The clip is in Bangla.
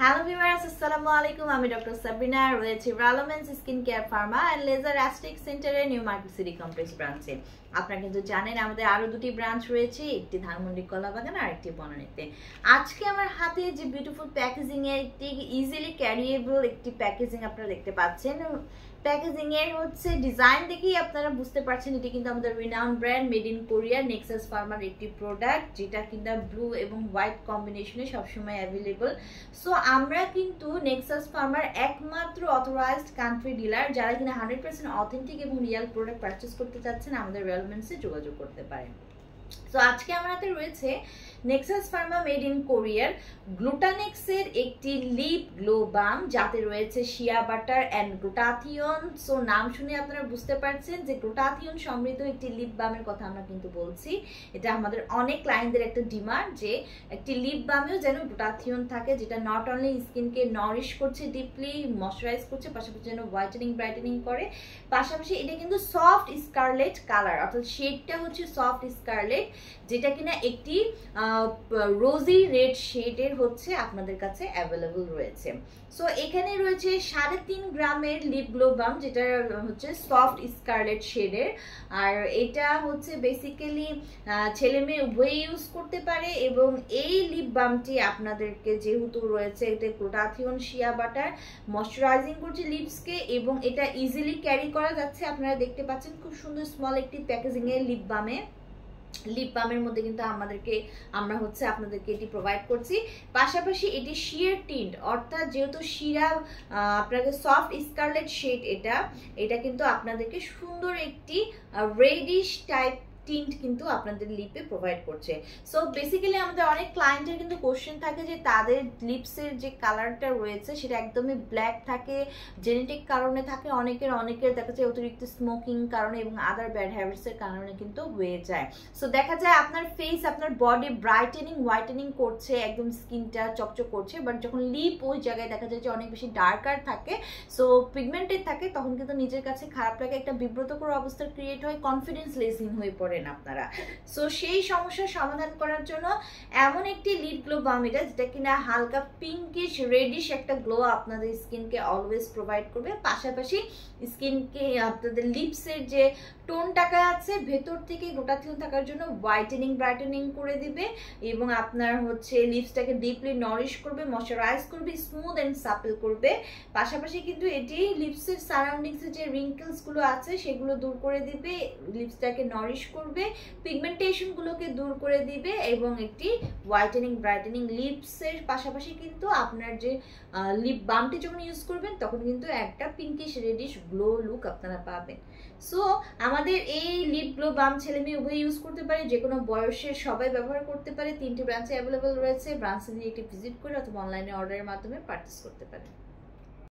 হ্যালো ভিউয়ার্স, আসসালামু আলাইকুম। আমি ডক্টর সাবরিনা, রয়েছি রালোমেন্স skin care pharma and laser aesthetic সেন্টারের নিউ মার্কেট সিটি কমপ্লেক্স ব্রাঞ্চে। আপনারা কিন্তু জানেন আমাদের আরো দুটি ব্রাঞ্চ রয়েছে, একটি ধানমন্ডি কলাবাগান আর একটি বনানীতে। আজকে আমার হাতে যে বিউটিফুল প্যাকেজিং এর একটি ইজিলি ক্যারিয়েবল একটি প্যাকেজিং আপনারা দেখতে পাচ্ছেন। প্যাকেজিং এর হচ্ছে ডিজাইন দেখেই আপনারা বুঝতে পারছেন এটি কিন্তু আমাদের renowned brand made in Korea Nexus farmer একটি প্রোডাক্ট, যেটা কিন্তু ব্লু এবং হোয়াইট কম্বিনেশনে সবসময় অ্যাভেলেবল। সো আমরা কিন্তু নেক্সাস ফার্মার একমাত্র অথরাইজড কান্ট্রি ডিলার, যারা কিনা 100% অথেন্টিক এবং রিয়েল প্রোডাক্ট পারচেস করতে চাচ্ছেন আমাদের রেলমেন্টসে যোগাযোগ করতে পারেন। সো আজকে আমার হাতে রয়েছে নেক্সাস ফার্মা মেড ইন কোরিয়ার গ্লুটানেক্সের একটি লিপ গ্লো বাম, যাতে রয়েছে shea butter and glutathione. So নাম শুনে আপনারা বুঝতে পারছেন যে গ্লুটাথিয়ন সমৃদ্ধ একটি লিপ বামের কথা আমরা কিন্তু বলছি। এটা আমাদের অনেক ক্লায়েন্টদের একটা ডিমান্ড যে একটি লিপ বামেও যেন গ্লুটাথিয়ন থাকে, যেটা নট অনলি স্কিনকে নরিশ করছে, ডিপলি ময়শ্চারাইজ করছে, পাশাপাশি যেন হোয়াইটেনিং ব্রাইটেনিং করে। পাশাপাশি এটা কিন্তু সফট স্কারলেট কালার, অর্থাৎ শেডটা হচ্ছে সফট স্কারলেট, যেটা কিনা একটি রোজি রেড শেডের হচ্ছে আপনাদের কাছে অ্যাভেলেবল রয়েছে। সো এখানে রয়েছে 3.5 গ্রামের লিপ গ্লো বাম, যেটা হচ্ছে সফট স্কারলেট শেডের। আর এটা হচ্ছে বেসিক্যালি ছেলে মেয়ে উভয়ই ইউজ করতে পারে। এবং এই লিপ বামটি আপনাদেরকে যেহেতু রয়েছে এটা গ্লুটাথিয়ন শিয়া বাটার ময়শ্চারাইজিং করছে লিপসকে, এবং এটা ইজিলি ক্যারি করা যাচ্ছে। আপনারা দেখতে পাচ্ছেন খুব সুন্দর স্মল একটি প্যাকেজিং এর লিপ বামের মধ্যে কিন্তু আমরা হচ্ছে আপনাদেরকে এটি প্রোভাইড করছি। পাশাপাশি এটি শিয়ার টিন্ট, অর্থাৎ যেহেতু শিরা আপনাদের সফট স্কারলেট শেড, এটা কিন্তু আপনাদেরকে সুন্দর একটি রেডিশ টাইপ টিন্ট কিন্তু আপনাদের লিপে প্রোভাইড করছে। সো বেসিক্যালি আমাদের অনেক ক্লায়েন্টের কিন্তু কোশ্চেন থাকে যে তাদের লিপসের যে কালারটা রয়েছে সেটা একদমই ব্ল্যাক থাকে, জেনেটিক কারণে থাকে, অনেকের দেখা যায় অতিরিক্ত স্মোকিং কারণে এবং আদার ব্যাড হ্যাবিটসের কারণে কিন্তু হয়ে যায়। সো দেখা যায় আপনার ফেস, আপনার বডি ব্রাইটেনিং হোয়াইটেনিং করছে, একদম স্কিনটা চকচক করছে, বাট যখন লিপ ওই জায়গায় দেখা যায় যে অনেক বেশি ডার্কার থাকে, সো পিগমেন্টেড থাকে, তখন কিন্তু নিজের কাছে খারাপ লাগে, একটা বিব্রতকর অবস্থা ক্রিয়েট হয়, কনফিডেন্স লেসিং হয়ে পড়ে আপনারা। সো সেই সমস্যার সমাধান করার জন্য এমন একটি লিপ গ্লো বাম এটা, যেটা কিনা হালকা পিঙ্কিশ রেডিশ একটা গ্লো আপনাদের স্কিনকে অলওয়েজ প্রোভাইড করবে। পাশাপাশি স্কিনকে আপনাদের লিপসের যে টোনটাকা আছে ভেতর থেকে গ্লুটাথিয়ন থাকার জন্য হোয়াইটেনিং ব্রাইটেনিং করে দিবে, এবং আপনার হচ্ছে লিপসটাকে ডিপলি নরিশ করবে, ময়শ্চারাইজ করবে, স্মুথ এন্ড সাপল করবে। পাশাপাশি কিন্তু এটি লিপসের সারাউন্ডিংসে যে রিঙ্কেলস গুলো আছে সেগুলো দূর করে দিবে, লিপসটাকে নরিশ করবে, পিগমেন্টেশন গুলোকে দূর করে দিবে, এবং একটি হোয়াইটেনিং ব্রাইটেনিং লিপসের পাশাপাশি কিন্তু আপনার যে লিপ বামটি যখন ইউজ করবেন তখন কিন্তু একটা পিঙ্কিশ রেডিশ গ্লো লুক আপনারা পাবেন। সো আমাদের এই লিপ গ্লো বাম ছেলে মেয়ে উভয় ইউজ করতে পারে, যে কোনো বয়সের সবাই ব্যবহার করতে পারে। 3টি ব্রাঞ্চে অ্যাভেলেবল রয়েছে, ব্রাঞ্চে দিয়ে একটি ভিজিট করে অথবা অনলাইনে অর্ডারের মাধ্যমে পারচেস করতে পারে।